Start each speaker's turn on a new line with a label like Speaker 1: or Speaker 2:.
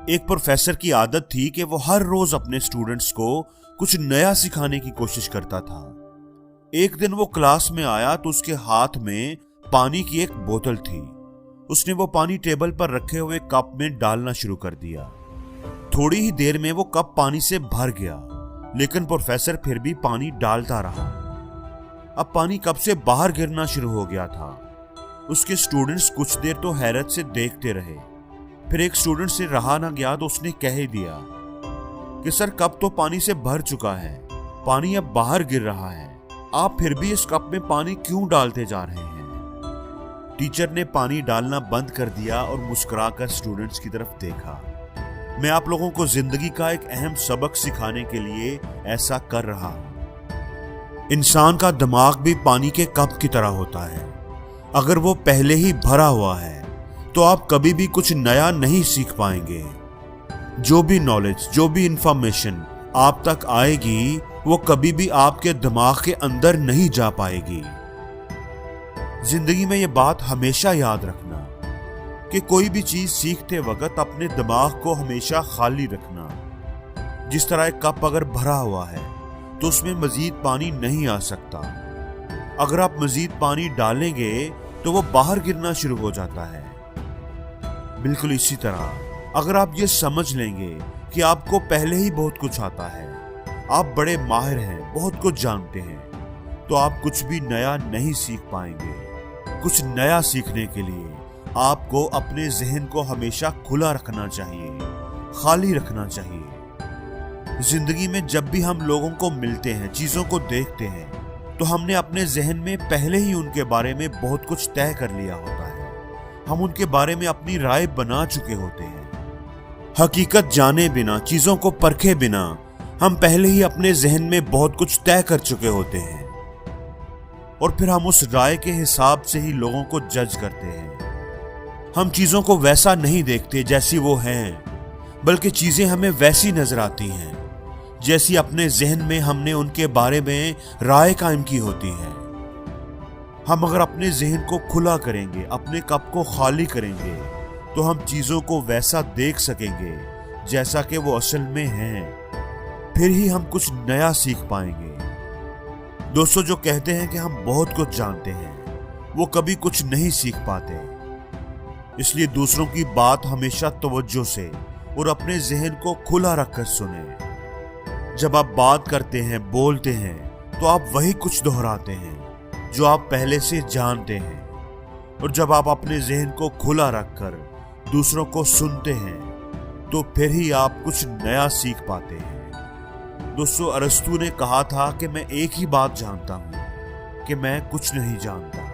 Speaker 1: एक प्रोफेसर की आदत थी कि वो हर रोज अपने स्टूडेंट्स को कुछ नया सिखाने की कोशिश करता था। एक दिन वो क्लास में आया तो उसके हाथ में पानी की एक बोतल थी। उसने वो पानी टेबल पर रखे हुए कप में डालना शुरू कर दिया। थोड़ी ही देर में वो कप पानी से भर गया, लेकिन प्रोफेसर फिर भी पानी डालता रहा। अब पानी कप से बाहर गिरना शुरू हो गया था। उसके स्टूडेंट्स कुछ देर तो हैरत से देखते रहे। फिर एक स्टूडेंट से रहा ना गया तो उसने कह ही दिया कि सर, कप तो पानी से भर चुका है, पानी अब बाहर गिर रहा है, आप फिर भी इस कप में पानी क्यों डालते जा रहे हैं? टीचर ने पानी डालना बंद कर दिया और मुस्कुराकर स्टूडेंट्स की तरफ देखा। मैं आप लोगों को जिंदगी का एक अहम सबक सिखाने के लिए ऐसा कर रहा हूं। इंसान का दिमाग भी पानी के कप की तरह होता है। अगर वो पहले ही भरा हुआ है तो आप कभी भी कुछ नया नहीं सीख पाएंगे। जो भी नॉलेज, जो भी इंफॉर्मेशन आप तक आएगी वो कभी भी आपके दिमाग के अंदर नहीं जा पाएगी। जिंदगी में ये बात हमेशा याद रखना कि कोई भी चीज सीखते वक्त अपने दिमाग को हमेशा खाली रखना। जिस तरह एक कप अगर भरा हुआ है तो उसमें मजीद पानी नहीं आ सकता। अगर आप मजीद पानी डालेंगे तो वो बाहर गिरना शुरू हो जाता है। बिल्कुल इसी तरह अगर आप ये समझ लेंगे कि आपको पहले ही बहुत कुछ आता है, आप बड़े माहिर हैं, बहुत कुछ जानते हैं, तो आप कुछ भी नया नहीं सीख पाएंगे। कुछ नया सीखने के लिए आपको अपने जहन को हमेशा खुला रखना चाहिए, खाली रखना चाहिए। जिंदगी में जब भी हम लोगों को मिलते हैं, चीजों को देखते हैं, तो हमने अपने जहन में पहले ही उनके बारे में बहुत कुछ तय कर लिया होता है। हम उनके बारे में अपनी राय बना चुके होते हैं। हकीकत जाने बिना, चीजों को परखे बिना हम पहले ही अपने जहन में बहुत कुछ तय कर चुके होते हैं और फिर हम उस राय के हिसाब से ही लोगों को जज करते हैं। हम चीजों को वैसा नहीं देखते जैसी वो हैं, बल्कि चीजें हमें वैसी नजर आती हैं जैसी अपने जहन में हमने उनके बारे में राय कायम की होती है। हम अगर अपने जहन को खुला करेंगे, अपने कप को खाली करेंगे, तो हम चीजों को वैसा देख सकेंगे जैसा कि वो असल में हैं। फिर ही हम कुछ नया सीख पाएंगे। दोस्तों, जो कहते हैं कि हम बहुत कुछ जानते हैं, वो कभी कुछ नहीं सीख पाते। इसलिए दूसरों की बात हमेशा तवज्जो से और अपने जहन को खुला रखकर सुने। जब आप बात करते हैं, बोलते हैं, तो आप वही कुछ दोहराते हैं जो आप पहले से जानते हैं। और जब आप अपने जहन को खुला रखकर दूसरों को सुनते हैं, तो फिर ही आप कुछ नया सीख पाते हैं। दोस्तों, अरस्तु ने कहा था कि मैं एक ही बात जानता हूं कि मैं कुछ नहीं जानता।